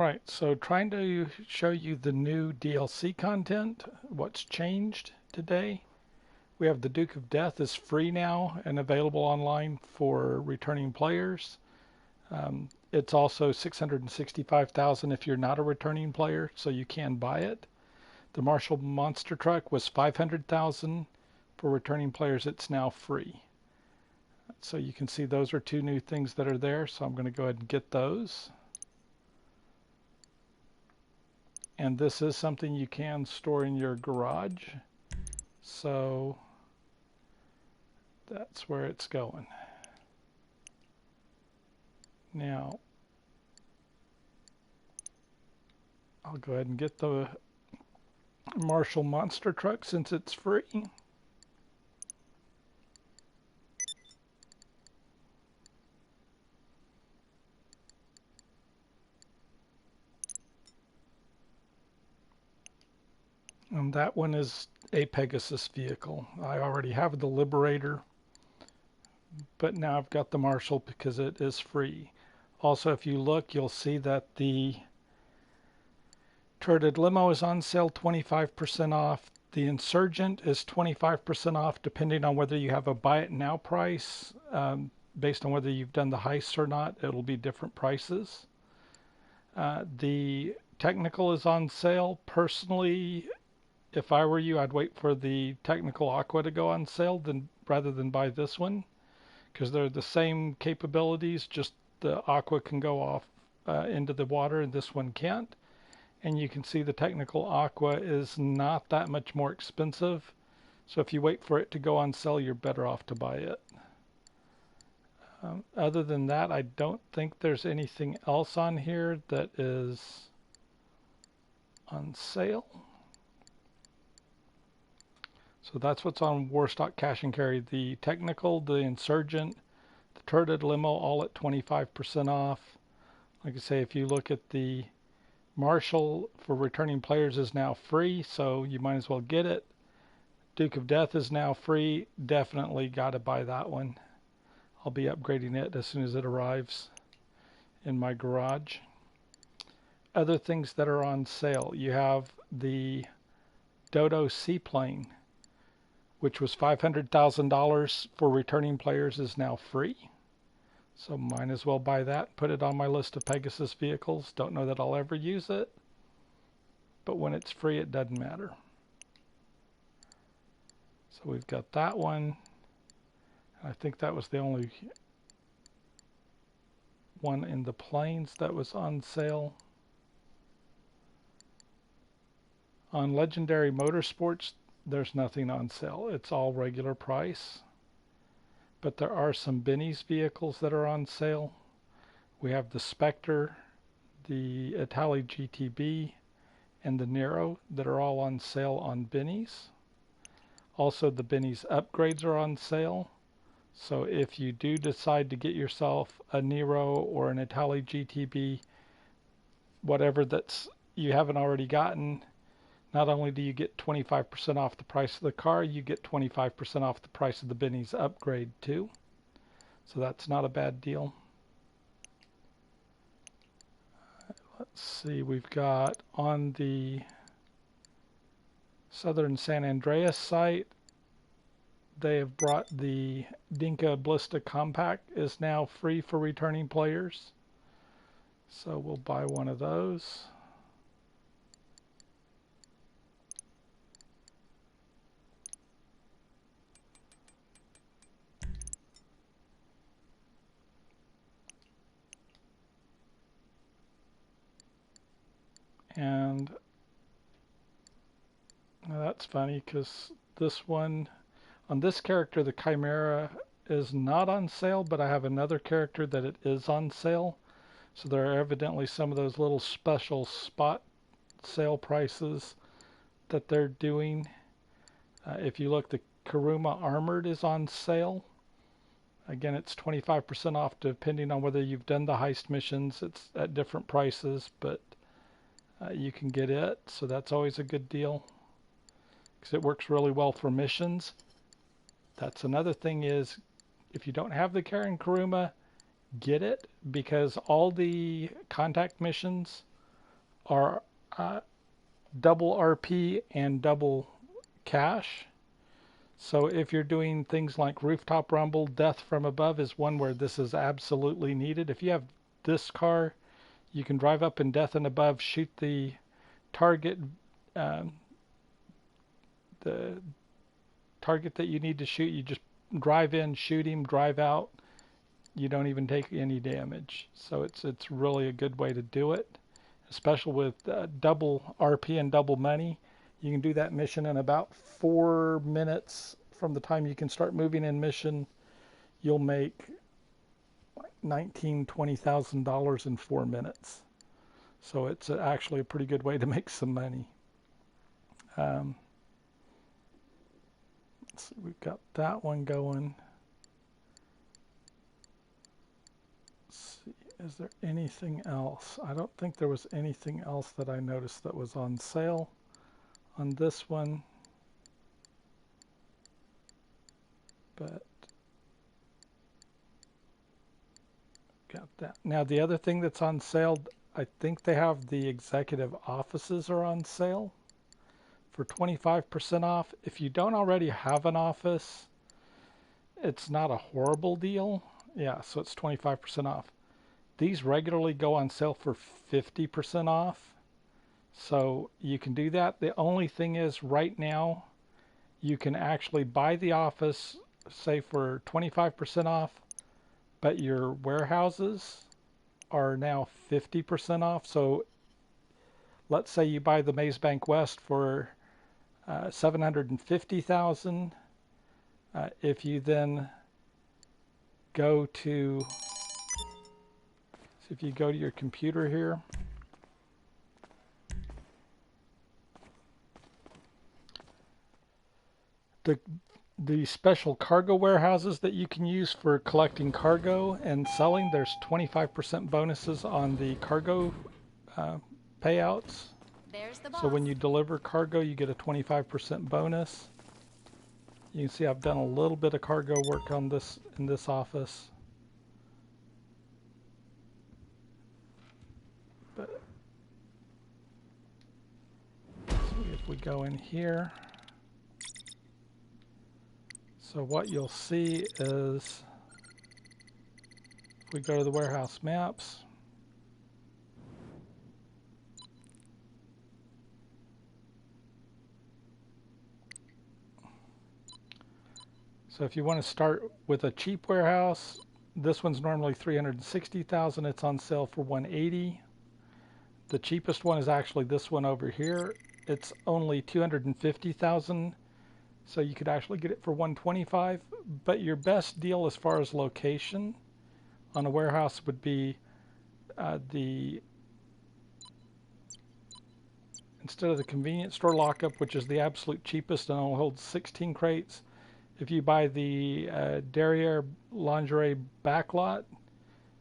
Right, so trying to show you the new DLC content, what's changed today. We have the Duke of Death is free now and available online for returning players. It's also 665,000 if you're not a returning player, so you can buy it. The Marshall Monster Truck was 500,000 for returning players. It's now free. So you can see those are two new things that are there. So I'm going to go ahead and get those. And this is something you can store in your garage. So that's where it's going. Now, I'll go ahead and get the Marshall Monster Truck since it's free. And that one is a Pegasus vehicle. I already have the Liberator, but now I've got the Marshall because it is free. Also, if you look, you'll see that the Turreted Limo is on sale 25% off. The Insurgent is 25% off depending on whether you have a buy it now price. Based on whether you've done the heists or not, it'll be different prices. The Technical is on sale. Personally, if I were you, I'd wait for the Technical Aqua to go on sale rather than buy this one, because they're the same capabilities, just the Aqua can go off into the water and this one can't. And you can see the Technical Aqua is not that much more expensive. So if you wait for it to go on sale, you're better off to buy it. Other than that, I don't think there's anything else on here that is on sale. So that's what's on Warstock Cash and Carry. The Technical, the Insurgent, the Turreted Limo, all at 25% off. Like I say, if you look at the Marshall for returning players is now free, so you might as well get it. Duke of Death is now free. Definitely got to buy that one. I'll be upgrading it as soon as it arrives in my garage. Other things that are on sale. You have the Dodo Seaplane, which was $500,000 for returning players, is now free. So might as well buy that, put it on my list of Pegasus vehicles. Don't know that I'll ever use it, but when it's free, it doesn't matter. So we've got that one. I think that was the only one in the planes that was on sale. On Legendary Motorsports, there's nothing on sale. It's all regular price. But there are some Benny's vehicles that are on sale. We have the Spectre, the Itali GTB, and the Nero that are all on sale on Benny's. Also, the Benny's upgrades are on sale. So if you do decide to get yourself a Nero or an Itali GTB, whatever that's you haven't already gotten, not only do you get 25% off the price of the car, you get 25% off the price of the Benny's upgrade too. So that's not a bad deal. Let's see, we've got on the Southern San Andreas site, they have brought the Dinka Blista Compact is now free for returning players. So we'll buy one of those. And that's funny because this one, on this character, the Chimera is not on sale, but I have another character that it is on sale. So there are evidently some of those little special spot sale prices that they're doing. If you look, the Kuruma Armored is on sale. Again, it's 25% off depending on whether you've done the heist missions. It's at different prices, but you can get it. So that's always a good deal because it works really well for missions. That's another thing is if you don't have the Karen Kuruma, get it because all the contact missions are double RP and double cash. So if you're doing things like rooftop rumble, death from above is one where this is absolutely needed. If you have this car, you can drive up in death and above, shoot the target, um, the target that you need to shoot. You just drive in, shoot him, drive out. You don't even take any damage. So it's really a good way to do it, especially with double RP and double money. You can do that mission in about 4 minutes from the time you can start moving in mission. You'll make like $19,000-$20,000 in 4 minutes. So it's actually a pretty good way to make some money. Let's see, we've got that one going. Let's see, is there anything else? I don't think there was anything else that I noticed that was on sale on this one. But got that. Now the other thing that's on sale, I think they have the executive offices are on sale for 25% off. If you don't already have an office, it's not a horrible deal. Yeah, so it's 25% off. These regularly go on sale for 50% off. So you can do that. The only thing is right now, you can actually buy the office, say for 25% off, but your warehouses are now 50% off. So let's say you buy the Maze Bank West for $750,000. If you then go to, if you go to your computer here, the special cargo warehouses that you can use for collecting cargo and selling, there's 25% bonuses on the cargo payouts. So when you deliver cargo, you get a 25% bonus. You can see I've done a little bit of cargo work on this in this office. But if we go in here, so what you'll see is if we go to the warehouse maps, so if you want to start with a cheap warehouse, this one's normally $360,000. It's on sale for $180,000. The cheapest one is actually this one over here. It's only $250,000. So you could actually get it for $125,000. But your best deal as far as location on a warehouse would be instead of the convenience store lockup, which is the absolute cheapest and only holds 16 crates. If you buy the Derriere Lingerie backlot,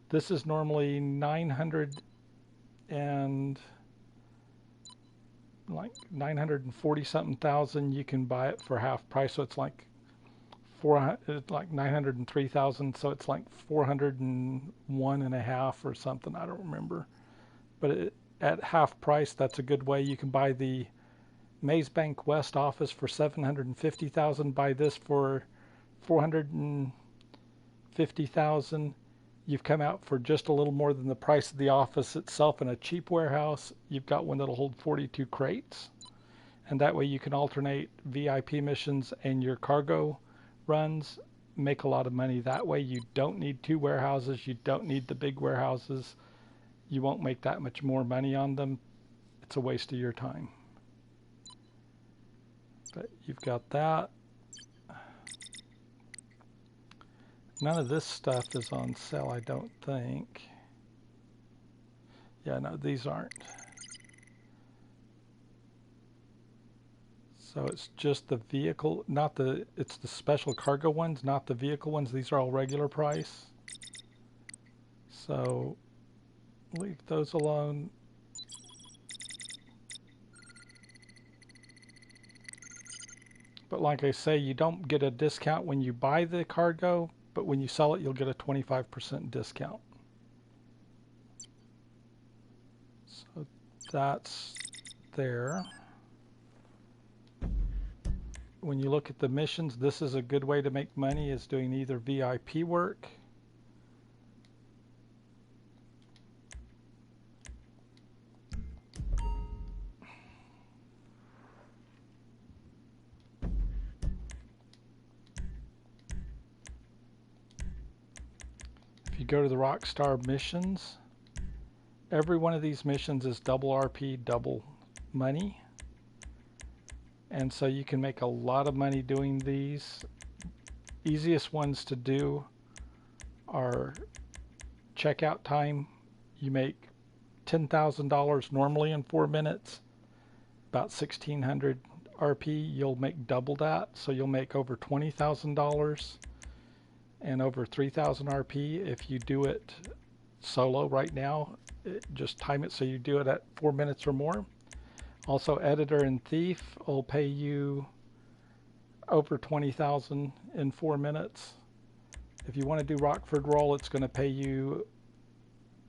this is normally 940 something thousand. You can buy it for half price, so it's like 903,000. So it's like 401 and a half or something. I don't remember, but at half price, that's a good way. You can buy the Maze Bank West office for 750,000. Buy this for 450,000. You've come out for just a little more than the price of the office itself in a cheap warehouse. You've got one that'll hold 42 crates, and that way you can alternate VIP missions and your cargo runs. Make a lot of money that way. You don't need 2 warehouses. You don't need the big warehouses. You won't make that much more money on them. It's a waste of your time. But you've got that. None of this stuff is on sale, I don't think. Yeah, no, these aren't. So it's just the vehicle, not the, it's the special cargo ones, not the vehicle ones. These are all regular price. So leave those alone. But like I say, you don't get a discount when you buy the cargo, but when you sell it, you'll get a 25% discount. So that's there. When you look at the missions, this is a good way to make money, is doing either VIP work if you go to the Rockstar missions, every one of these missions is double RP, double money. And so you can make a lot of money doing these. Easiest ones to do are checkout time. You make $10,000 normally in 4 minutes, about 1,600 RP. You'll make double that, so you'll make over $20,000 and over 3,000 RP if you do it solo right now. Just time it so you do it at 4 minutes or more. Also, Editor and Thief will pay you over 20,000 in 4 minutes. If you want to do Rockford Roll, it's going to pay you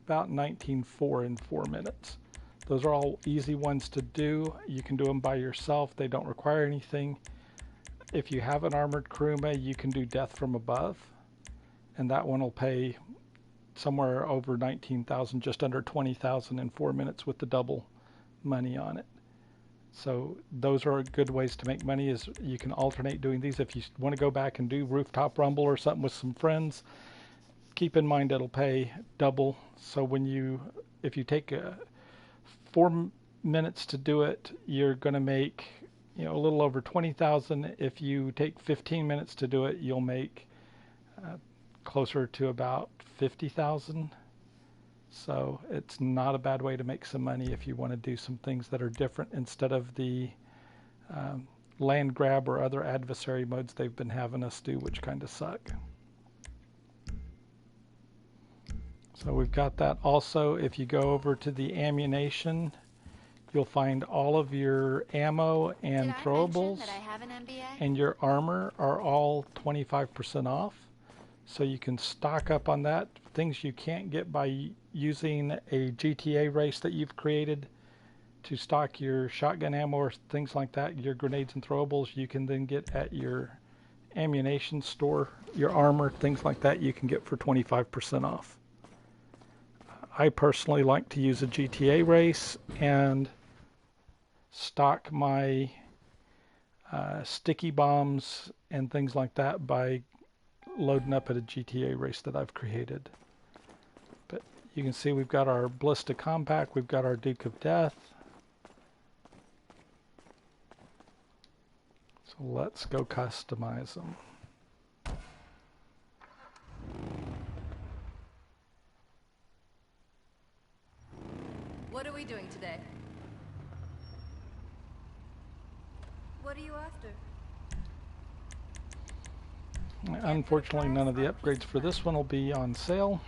about 19.4 in 4 minutes. Those are all easy ones to do. You can do them by yourself. They don't require anything. If you have an armored crewmate, you can do Death from Above, and that one will pay somewhere over 19,000, just under 20,000 in 4 minutes with the double money on it. So those are good ways to make money, is you can alternate doing these. If you want to go back and do Rooftop Rumble or something with some friends, keep in mind it'll pay double. So if you take 4 minutes to do it, you're going to make a little over 20,000. If you take 15 minutes to do it, you'll make closer to about 50,000. So it's not a bad way to make some money if you want to do some things that are different instead of the land grab or other adversary modes they've been having us do, which kind of suck. So we've got that. Also, if you go over to the ammunition, you'll find all of your ammo and throwables and your armor are all 25% off. So you can stock up on that. Things you can't get by using a GTA race that you've created to stock your shotgun ammo or things like that, your grenades and throwables, you can then get at your ammunition store. Your armor, things like that, you can get for 25% off. I personally like to use a GTA race and stock my sticky bombs and things like that by loading up at a GTA race that I've created. But you can see we've got our Ballista Compact, we've got our Duke of Death. So let's go customize them. What are we doing today? What are you after? Unfortunately, none of the upgrades for this one will be on sale.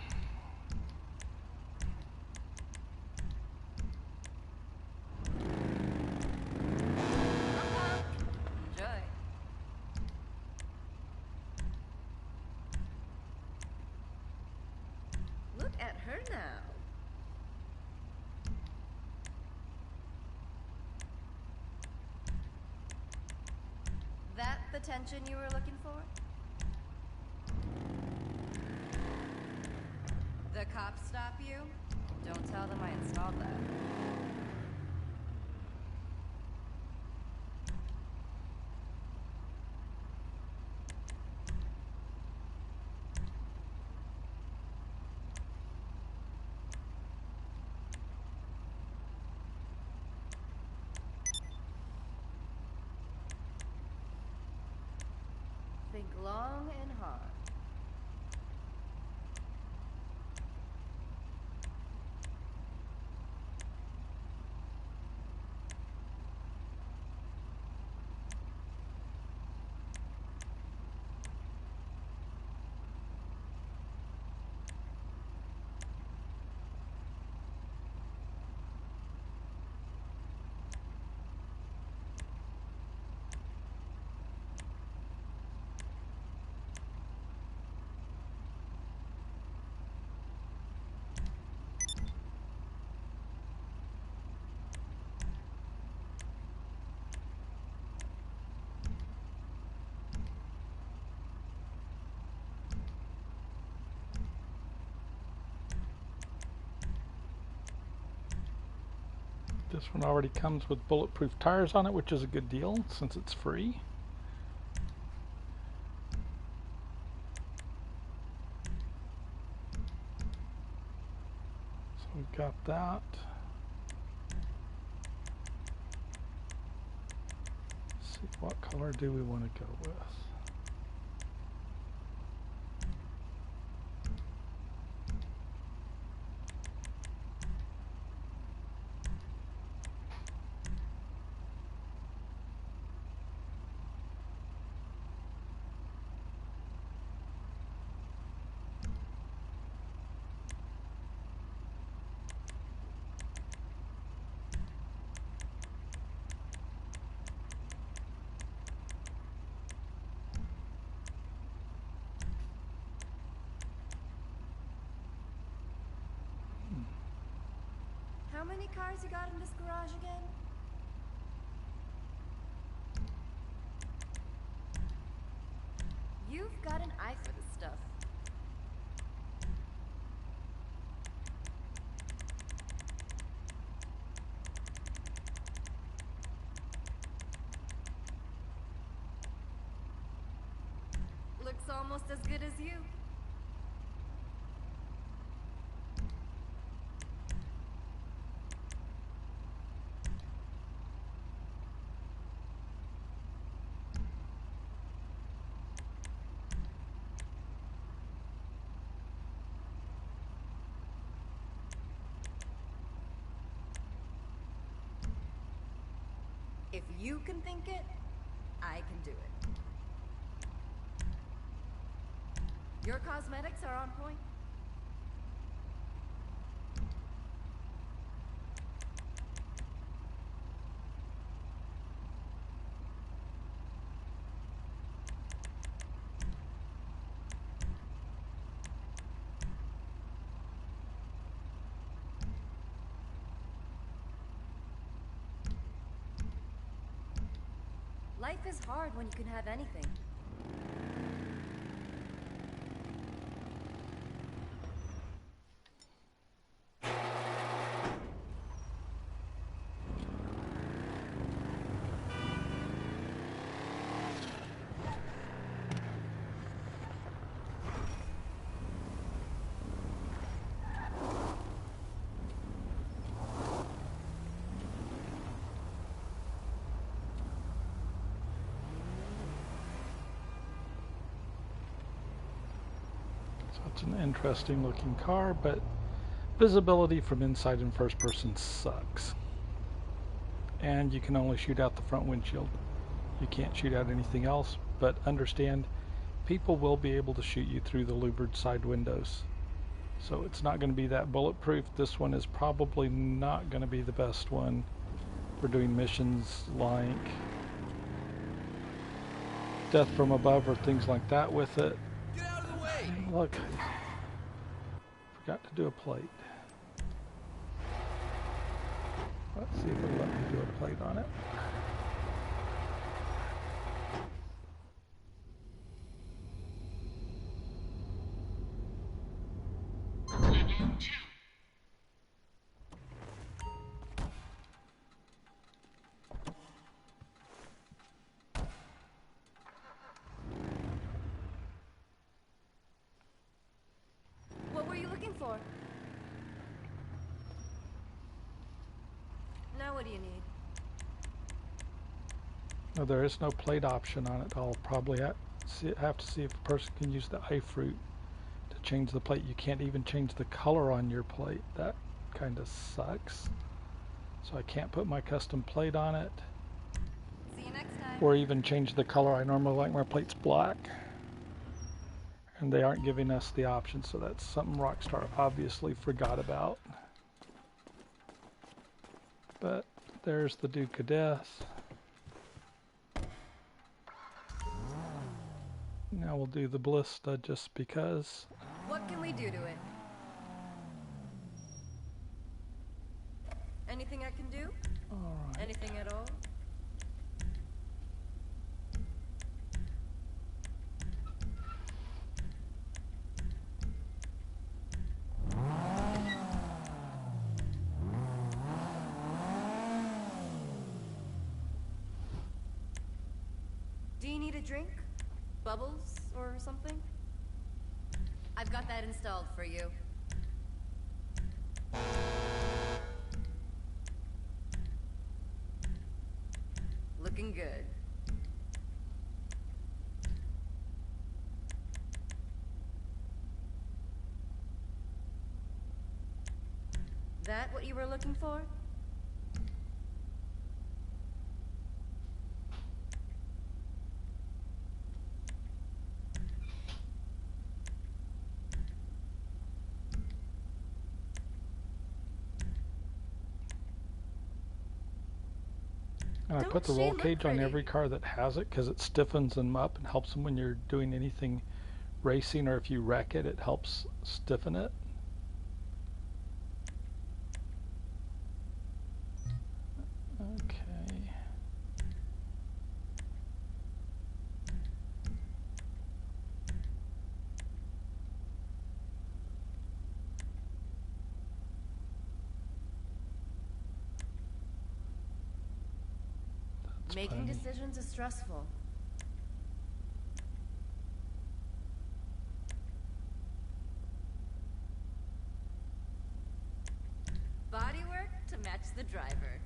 Enjoy. Look at her now. That the tension you were looking for? The cops stop you? Don't tell them I installed that. Think long and hard. This one already comes with bulletproof tires on it, which is a good deal since it's free. So we've got that. Let's see, what color do we want to go with? How many cars you got in this garage again? You've got an eye for this stuff. Looks almost as good as you. If you can think it, I can do it. Your cosmetics are on point. Life is hard when you can have anything. So it's an interesting looking car, but visibility from inside in first person sucks. And you can only shoot out the front windshield. You can't shoot out anything else, but understand people will be able to shoot you through the louvered side windows. So it's not going to be that bulletproof. This one is probably not going to be the best one for doing missions like Death from Above or things like that with it. Get out of the way! Look, I forgot to do a plate. Let's see if it'll let me do a plate on it. What were you looking for? Now what do you need? No, there is no plate option on it. I'll probably have to see if a person can use the iFruit to change the plate. You can't even change the color on your plate. That kind of sucks. So I can't put my custom plate on it, See you next time. or even change the color. I normally like my plates black, and they aren't giving us the option, so that's something Rockstar obviously forgot about. But there's the Duke of Death. Now we'll do the Ballista just because. What can we do to it? Anything I can do? Alright. Anything at all? need a drink? Bubbles or something? I've got that installed for you. Looking good. That what you were looking for? And I put Don't the she roll look cage on pretty? every car that has it because it stiffens them up and helps them when you're doing anything racing, or if you wreck it, it helps stiffen it. Okay. That's Making plenty. decisions is stressful. Bodywork to match the driver.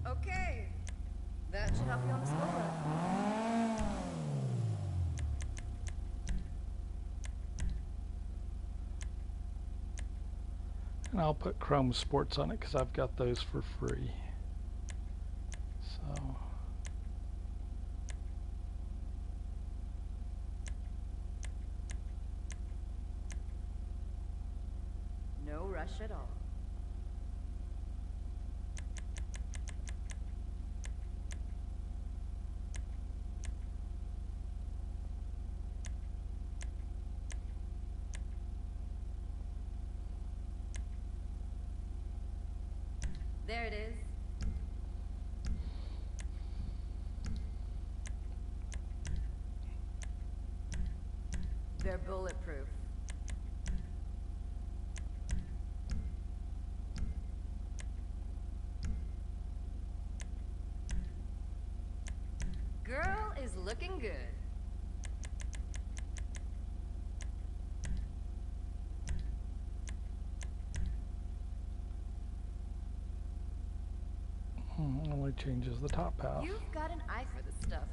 Okay. That should help you on the slow run. And I'll put Chrome Sports on it because I've got those for free. So. No rush at all. There it is. They're bulletproof. Girl is looking good. Only changes the top half. You've got an eye for this stuff.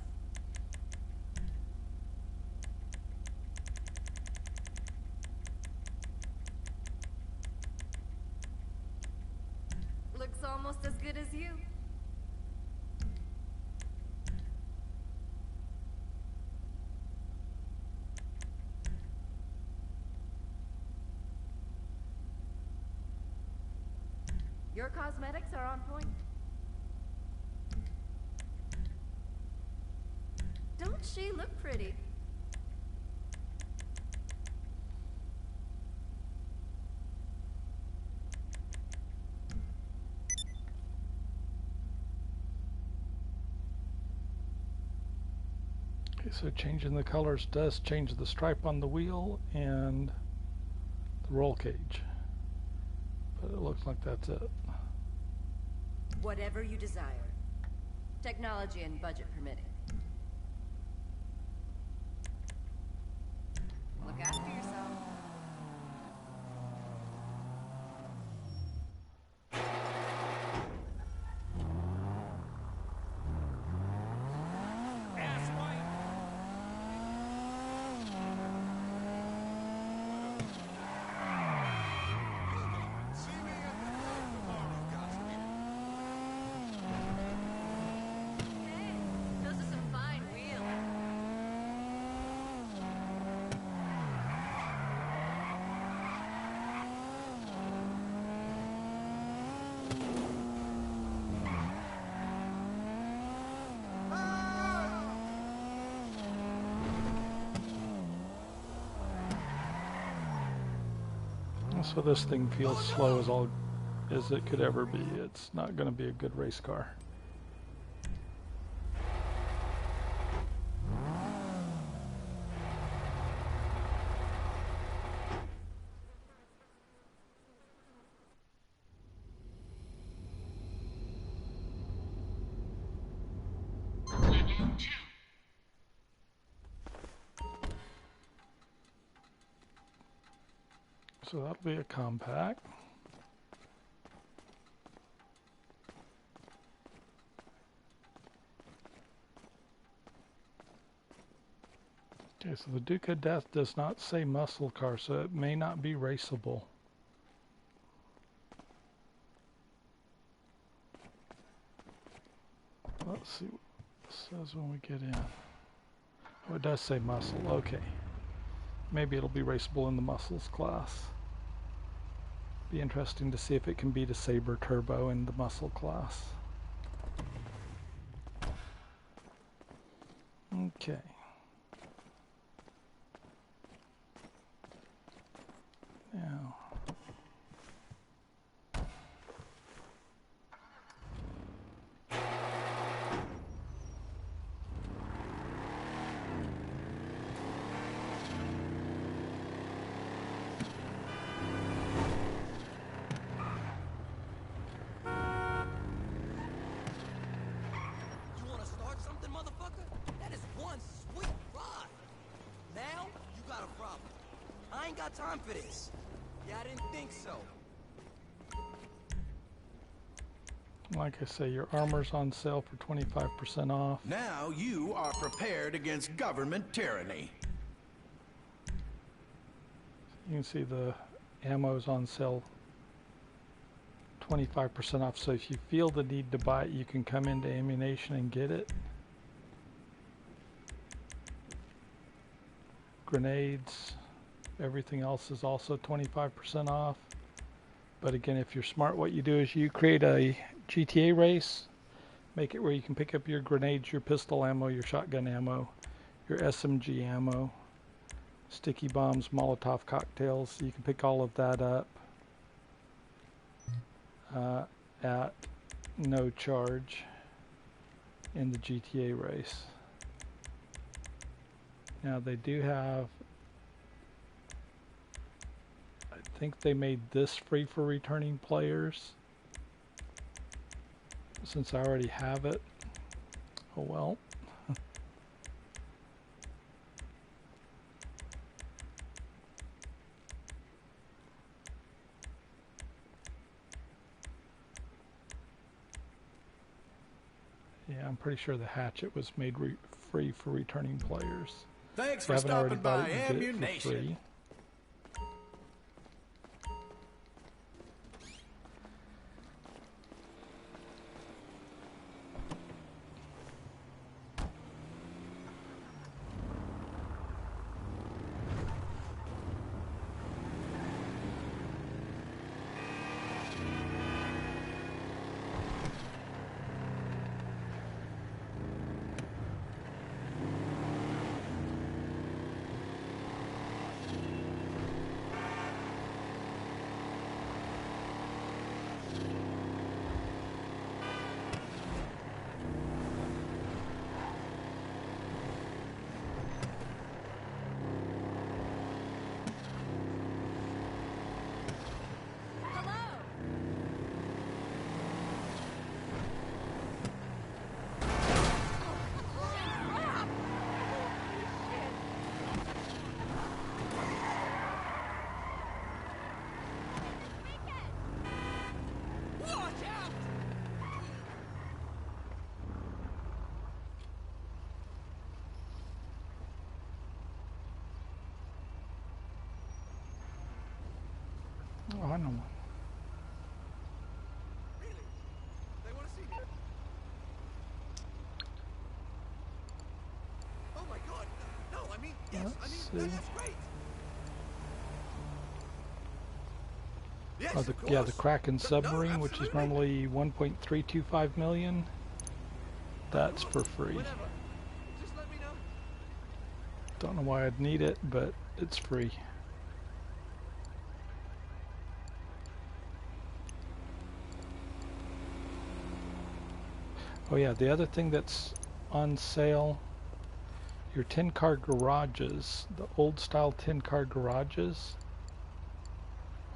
Looks almost as good as you. Your cosmetics are on point. Don't she look pretty? Okay, so changing the colors does change the stripe on the wheel and the roll cage. But it looks like that's it. Whatever you desire. Technology and budget permitting. Look after yourself. Hey, those are some fine wheels. So this thing feels slow as it could ever be. It's not going to be a good race car. So that'll be a compact. Okay, so the Duke of Death does not say muscle car, so it may not be raceable. Let's see what it says when we get in. Oh, it does say muscle. Okay. Maybe it'll be raceable in the muscles class. Be interesting to see if it can beat a Sabre Turbo in the muscle class. Okay. Now. I ain't got time for this. Yeah, I didn't think so. Like I say, your armor's on sale for 25% off. Now you are prepared against government tyranny. You can see the ammo's on sale 25% off. So if you feel the need to buy it, you can come into ammunition and get it. Grenades, everything else is also 25% off. But again, if you're smart, what you do is you create a GTA race, make it where you can pick up your grenades, your pistol ammo, your shotgun ammo, your SMG ammo, sticky bombs, Molotov cocktails. You can pick all of that up at no charge in the GTA race. Now they do have, I think they made this free for returning players. Since I already have it, oh well. Yeah, I'm pretty sure the hatchet was made free for returning players. Thanks If you for haven't already stopping bought by it, you get it for Ammunition. free. Oh, I know one. Really? They want to see me? Oh my god. No, I mean, yes, Let's I mean, see. that's great. Yes, Oh, of course. yeah, the Kraken No, submarine, which is absolutely. normally 1.325 million. That's for free. Whatever. Just let me know. Don't know why I'd need it, but it's free. Oh yeah, the other thing that's on sale, your 10-car garages, the old style 10-car garages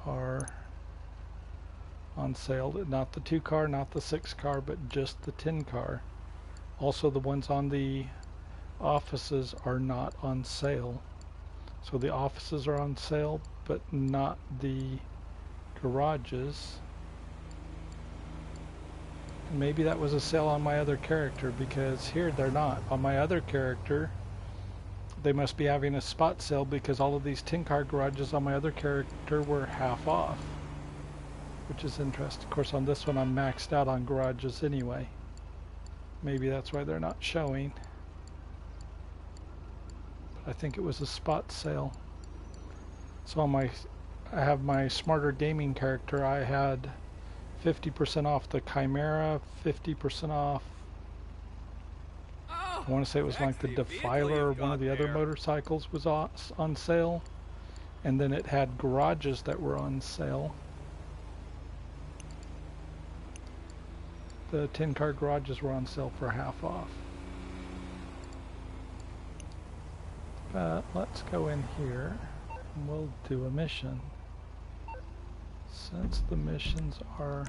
are on sale. Not the 2-car, not the 6-car, but just the 10-car. Also, the ones on the offices are not on sale. So the offices are on sale, but not the garages. And maybe that was a sale on my other character, because here they're not. On my other character, they must be having a spot sale because all of these tin car garages on my other character were half off, which is interesting. Of course, on this one I'm maxed out on garages anyway. Maybe that's why they're not showing. But I think it was a spot sale. So on I have my smarter gaming character, I had 50% off the Chimera, 50% off. I want to say it was like the Defiler or one of the other motorcycles was on sale. And then it had garages that were on sale. The tin car garages were on sale for half off. But let's go in here and we'll do a mission. Since the missions are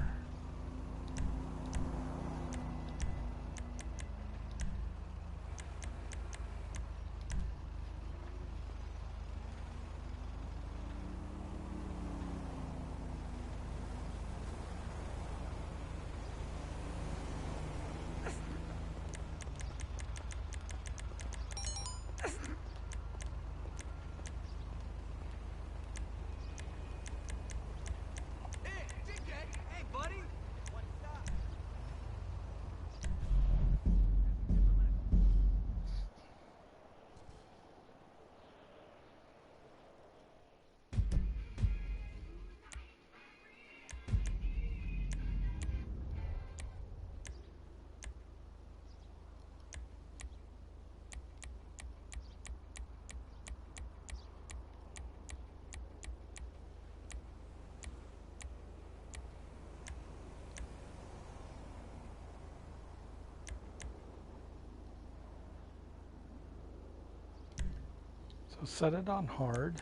set it on hard.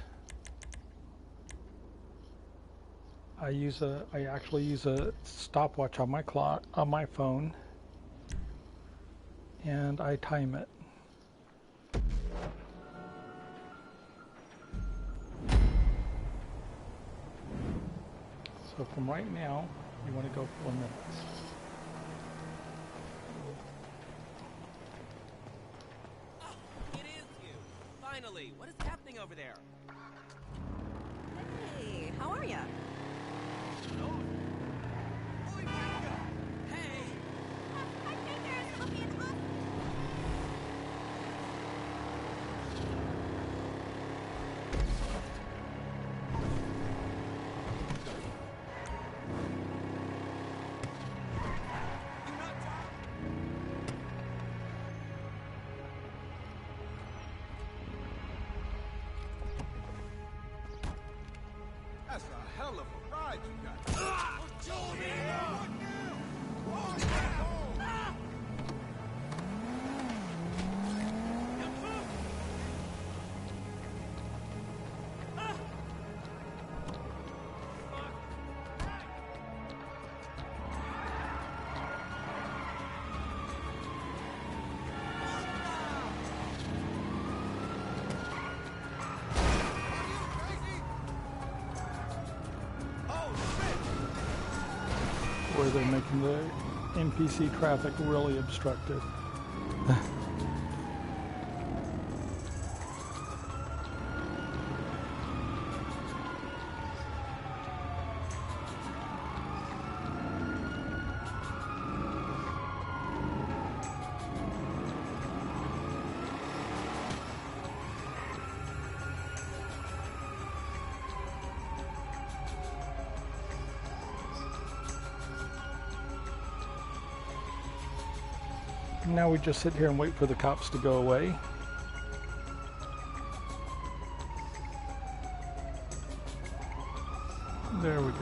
I actually use a stopwatch on my clock on my phone, and I time it. So from right now, you want to go 4 minutes. Finally, what is happening over there? Hey, how are ya? Hey! My fingers looking up. That's a hell of a ride you got. Where they're making the NPC traffic really obstructed. Now we just sit here and wait for the cops to go away. There we go.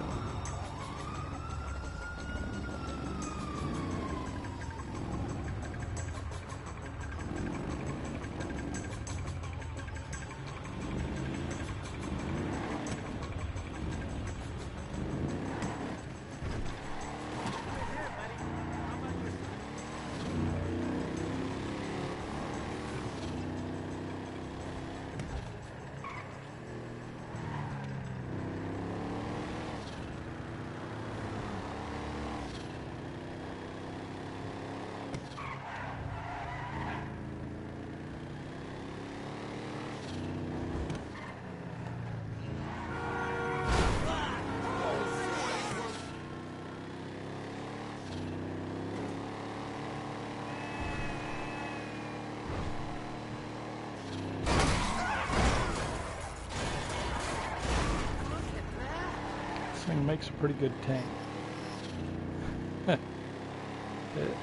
thing makes a pretty good tank.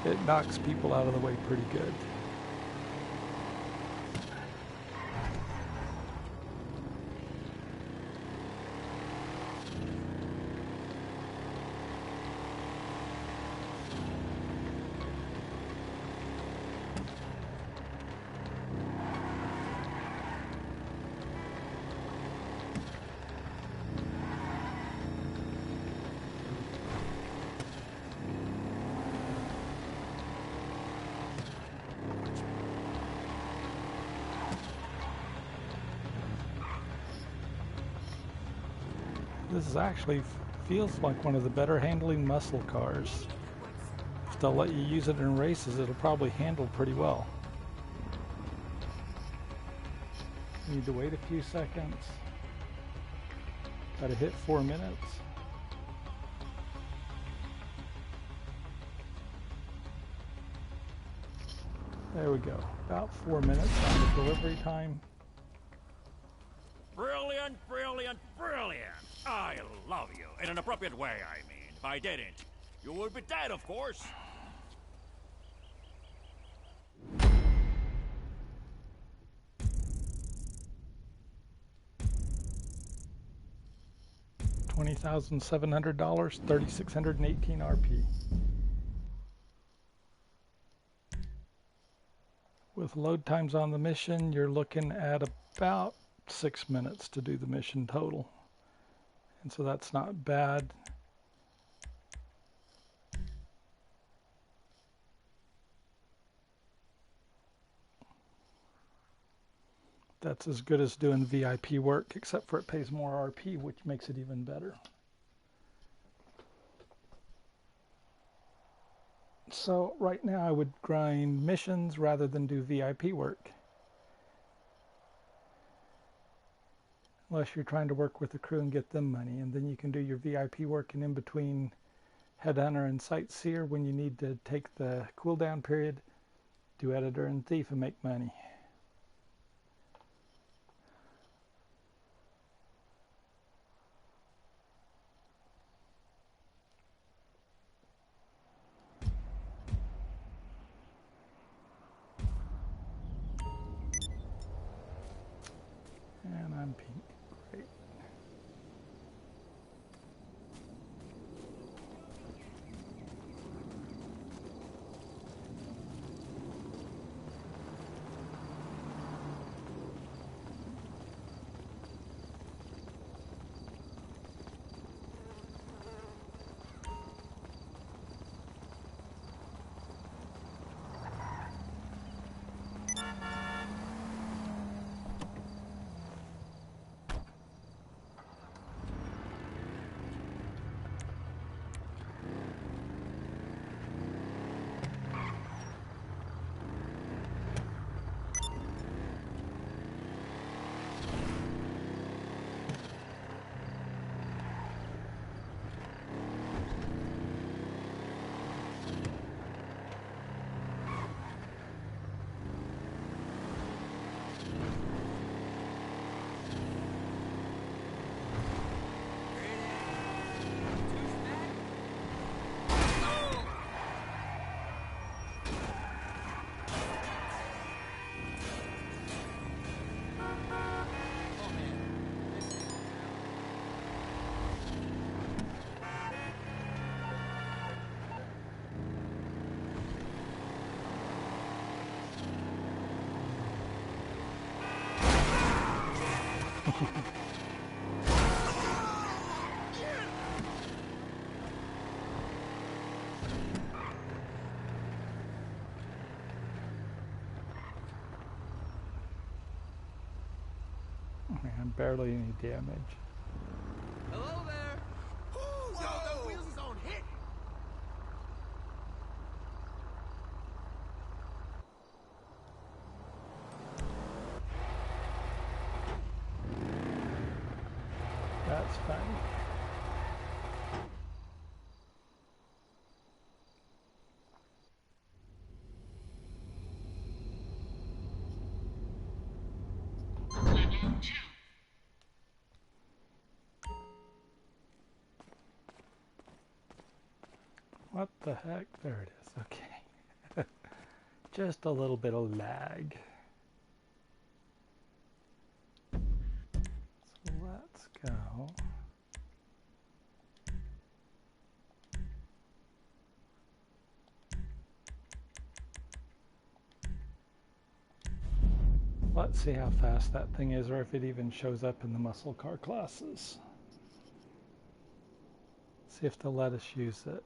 It knocks people out of the way pretty good. This is actually feels like one of the better handling muscle cars. If they'll let you use it in races, it'll probably handle pretty well. Need to wait a few seconds. Gotta hit 4 minutes. There we go. About 4 minutes on the delivery time. Brilliant, brilliant, brilliant! I love you. In an appropriate way, I mean. If I didn't, you would be dead, of course. $20,700, 3,618 RP. With load times on the mission, you're looking at about 6 minutes to do the mission total. And so that's not bad. That's as good as doing VIP work, except for it pays more RP, which makes it even better. So right now I would grind missions rather than do VIP work. Unless you're trying to work with the crew and get them money, and then you can do your VIP work and in between Headhunter and Sightseer when you need to take the cooldown period, do Editor and Thief and make money. And I'm pink. Great. Man, barely any damage. Hello there. Yo, that wheels is on hit. That's fine. What the heck? There it is. Okay. Just a little bit of lag. So let's go. Let's see how fast that thing is, or if it even shows up in the muscle car classes. See if they'll let us use it.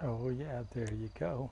Oh yeah, there you go.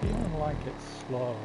Feeling like it's slow.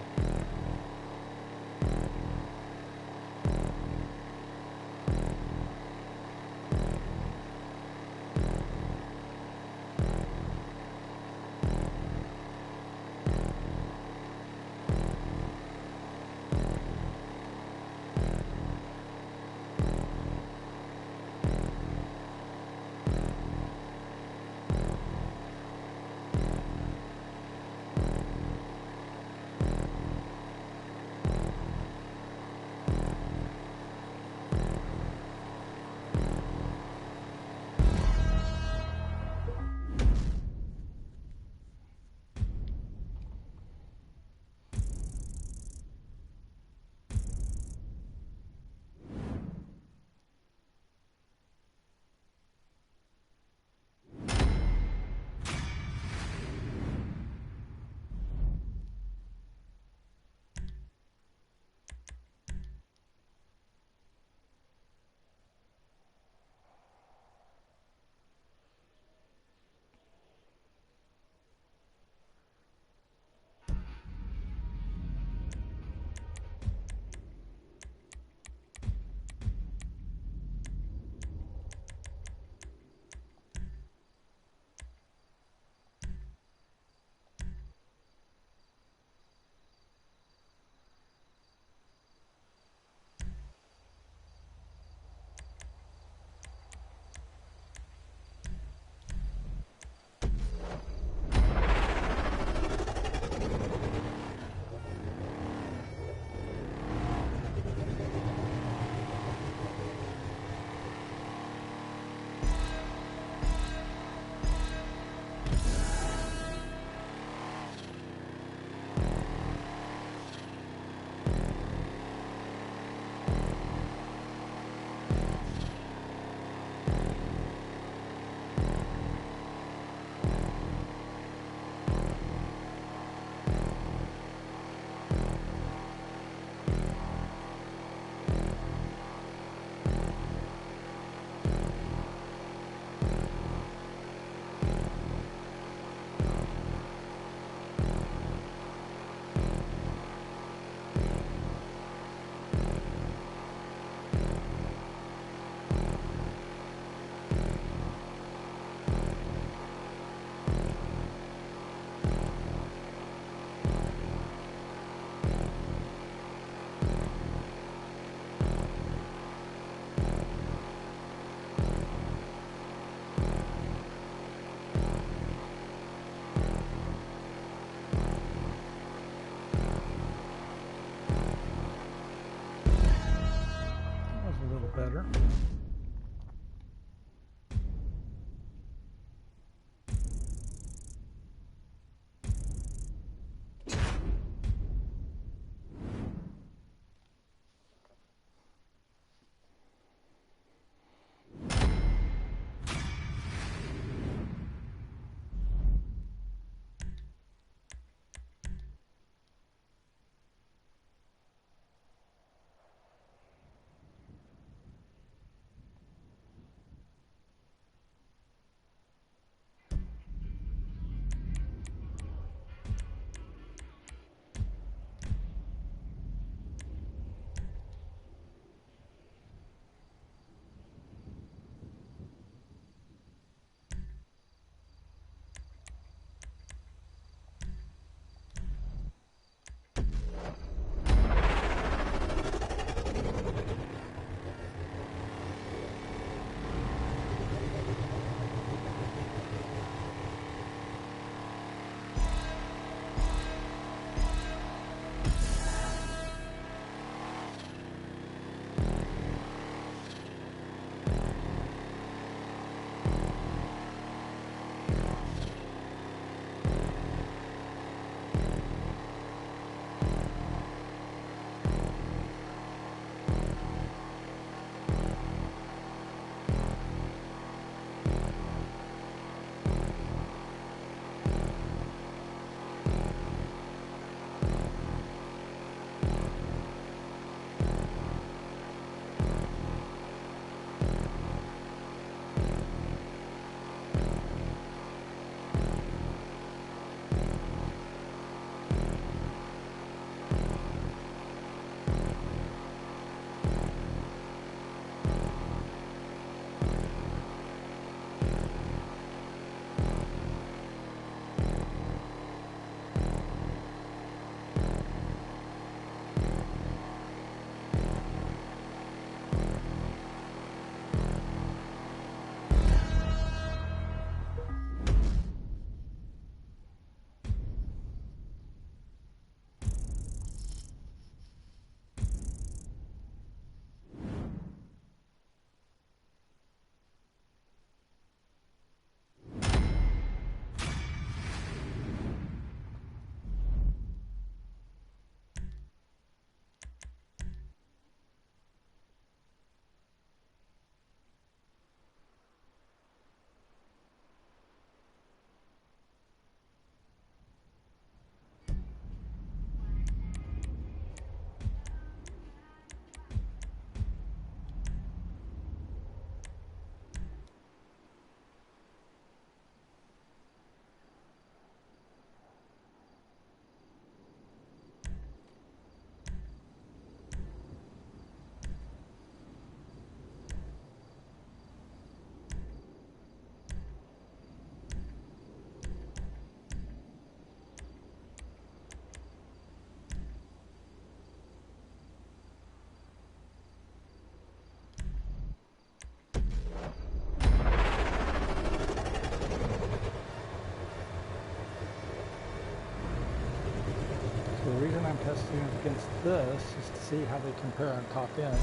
So the reason I'm testing it against this is to see how they compare on top end,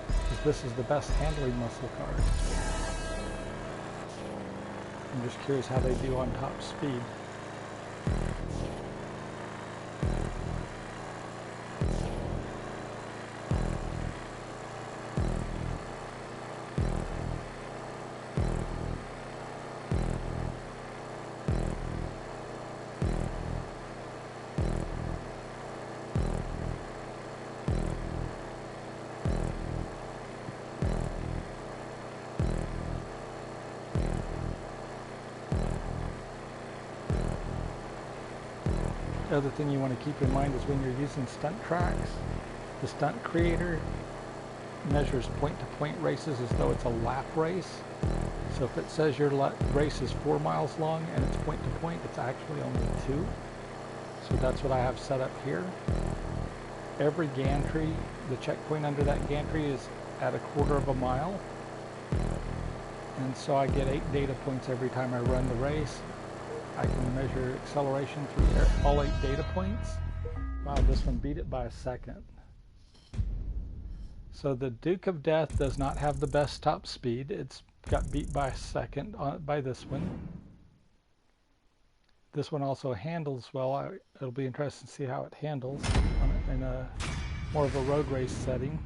because this is the best handling muscle car. I'm just curious how they do on top speed. The other thing you want to keep in mind is when you're using stunt tracks, the stunt creator measures point-to-point races as though it's a lap race. So if it says your race is 4 miles long and it's point-to-point, it's actually only 2. So that's what I have set up here. Every gantry, the checkpoint under that gantry is at 1/4 of a mile. And so I get 8 data points every time I run the race. I can measure acceleration through all 8 data points. Wow, this one beat it by a second. So the Duke of Death does not have the best top speed. It's got beat by a second by this one. This one also handles well. It'll be interesting to see how it handles in a more of a road race setting.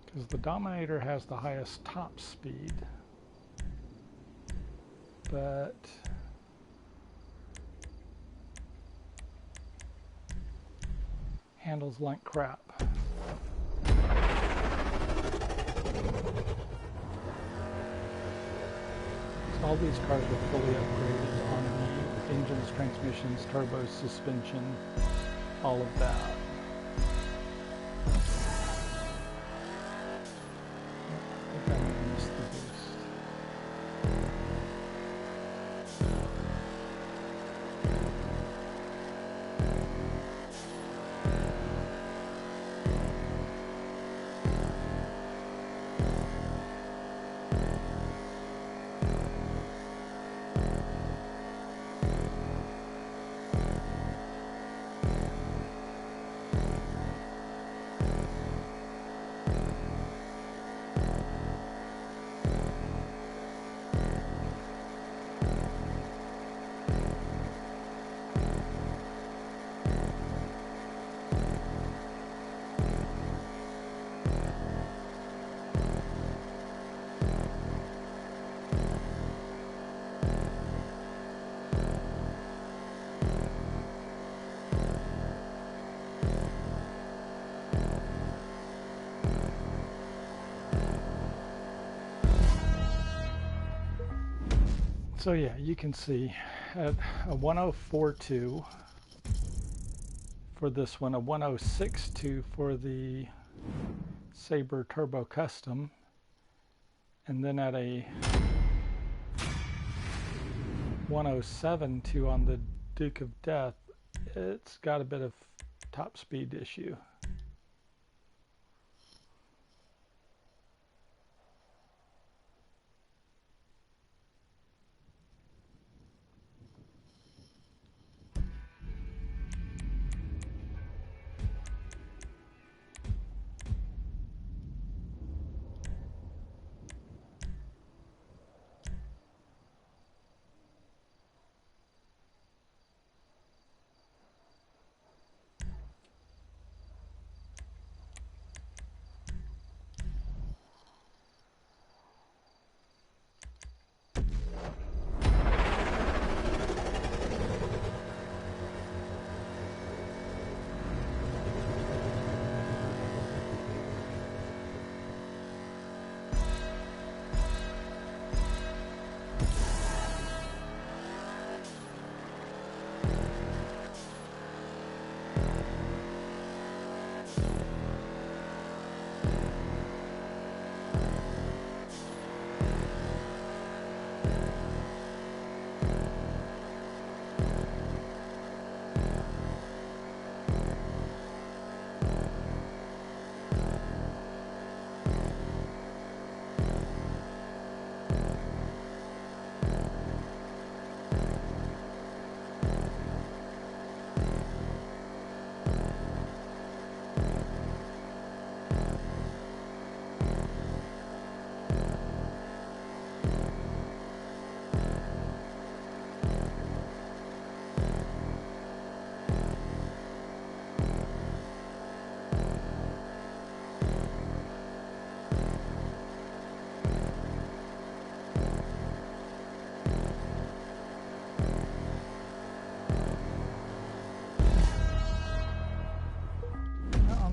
Because the Dominator has the highest top speed, but handles like crap. So all these cars are fully upgraded on the engines, transmissions, turbos, suspension, all of that. I think I missed the boost. So yeah, you can see at a 1042 for this one, a 1062 for the Sabre Turbo Custom, and then at a 1072 on the Duke of Death, it's got a bit of top speed issue.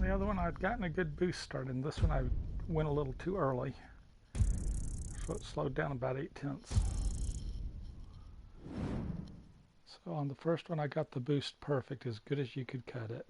The other one I'd gotten a good boost started. This one I went a little too early, so it slowed down about 0.8. So on the first one I got the boost perfect, as good as you could cut it.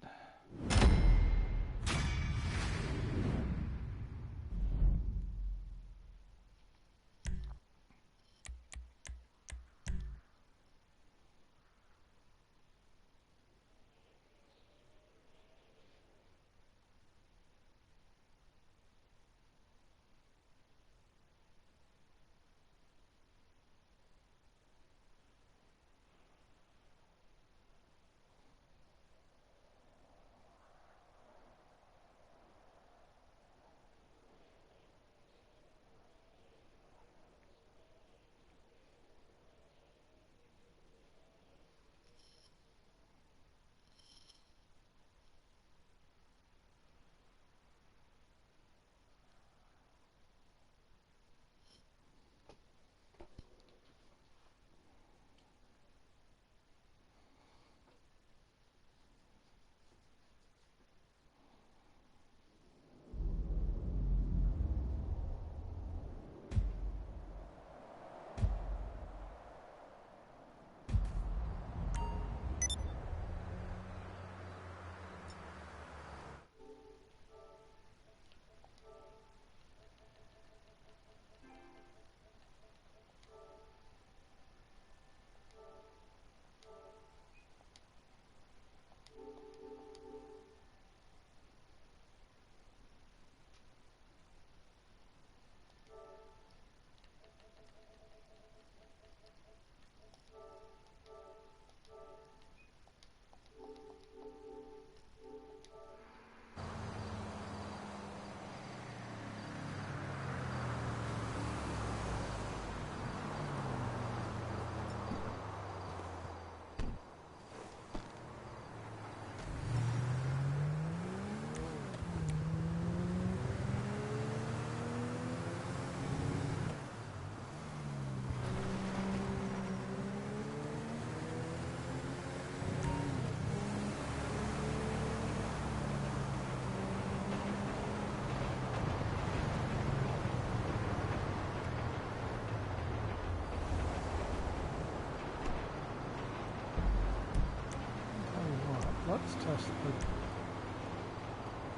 Let's test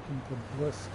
the blister.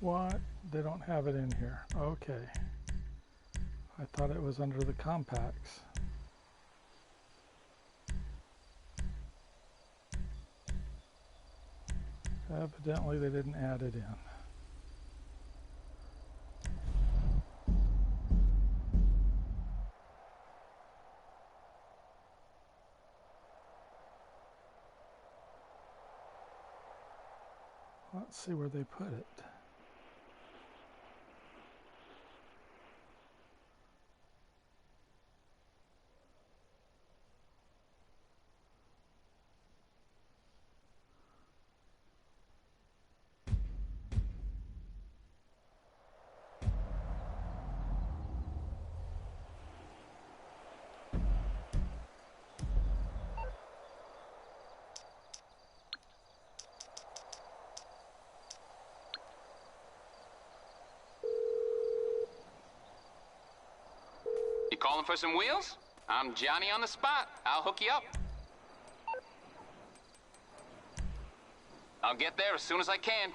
What? They don't have it in here. Okay. I thought it was under the compacts. Evidently they didn't add it in. Let's see where they put it. You calling for some wheels? I'm Johnny on the spot. I'll hook you up. I'll get there as soon as I can.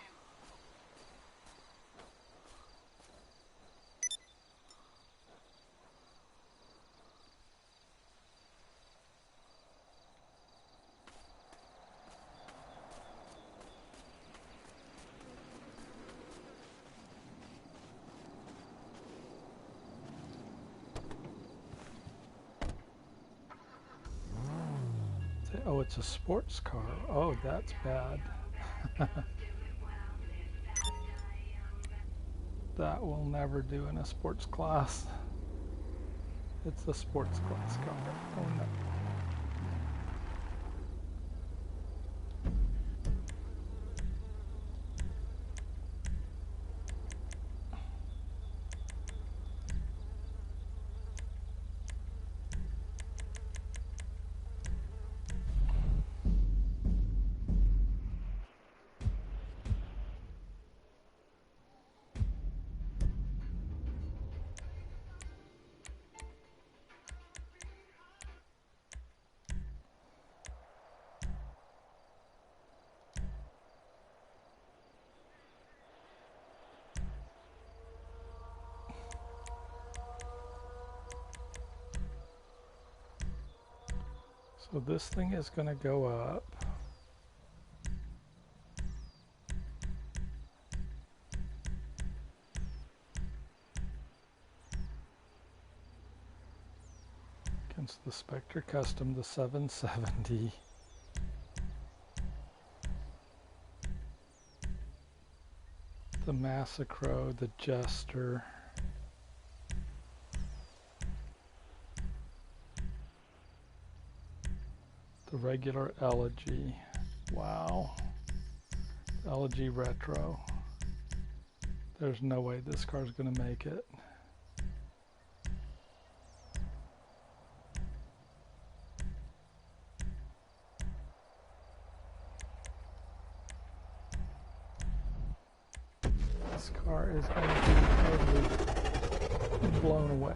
Oh, it's a sports car. Oh, that's bad. That will never do in a sports class. It's a sports class car. Oh no. So this thing is going to go up. Against the Spectre Custom, the 770. The Massacro, the Jester. The regular Elegy. Wow. Elegy Retro. There's no way this car's gonna make it. This car is going to be totally blown away.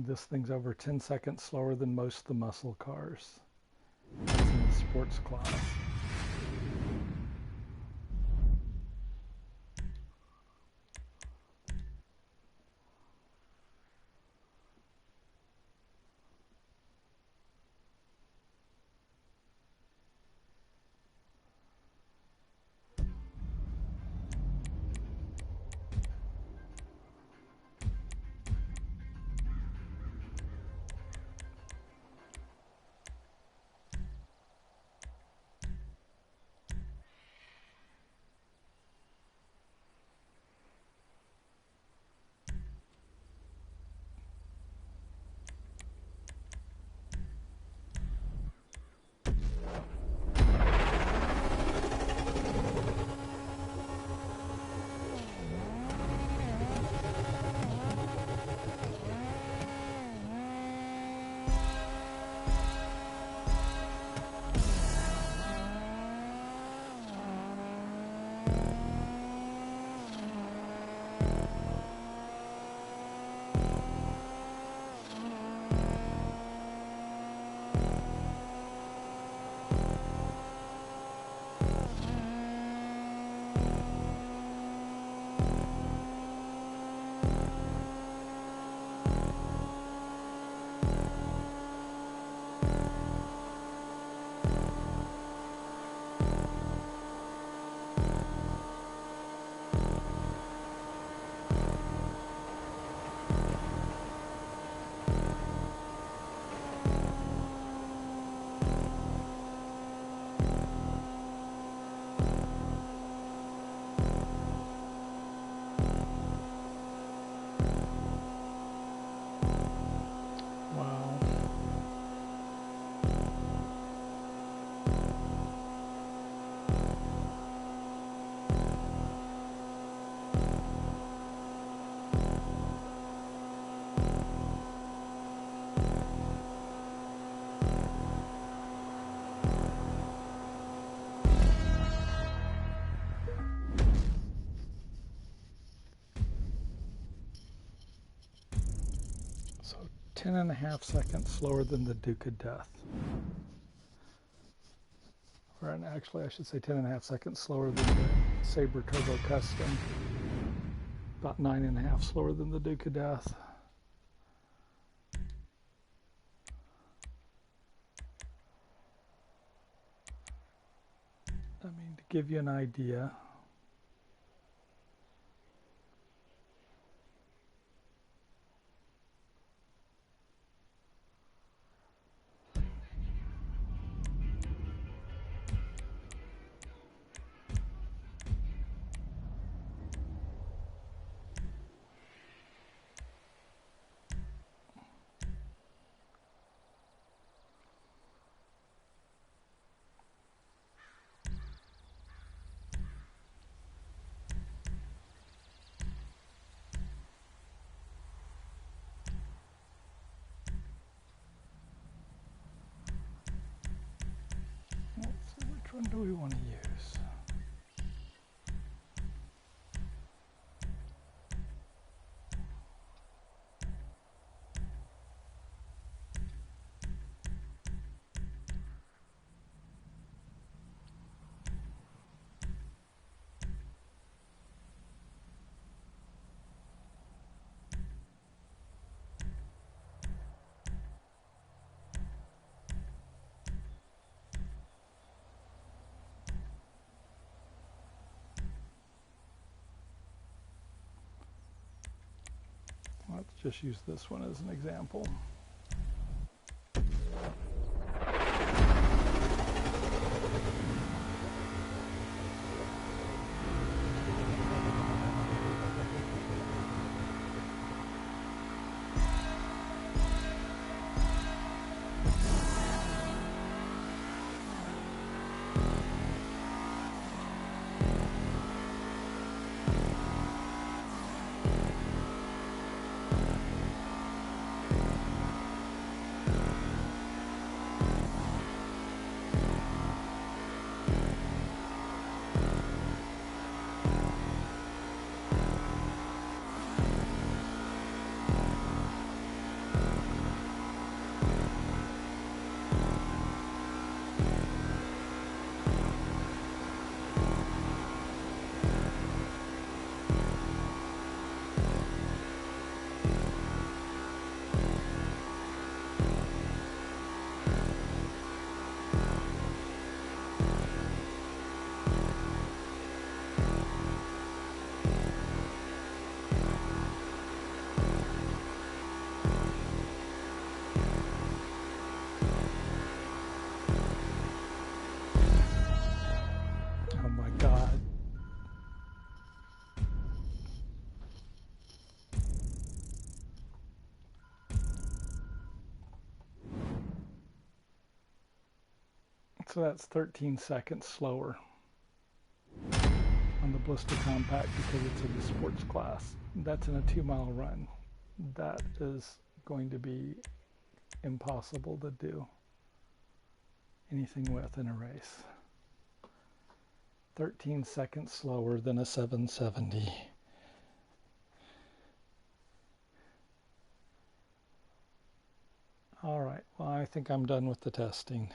This thing's over 10 seconds slower than most of the muscle cars. That's in the sports class. So 10.5 seconds slower than the Duke of Death. Or actually, I should say 10.5 seconds slower than the Sabre Turbo Custom. About 9.5 slower than the Duke of Death. I mean, to give you an idea, let's see, which one do we want to use? Let's just use this one as an example. So that's 13 seconds slower on the blister compact because it's in the sports class. That's in a 2-mile run. That is going to be impossible to do anything with in a race. 13 seconds slower than a 770. All right, well, I think I'm done with the testing.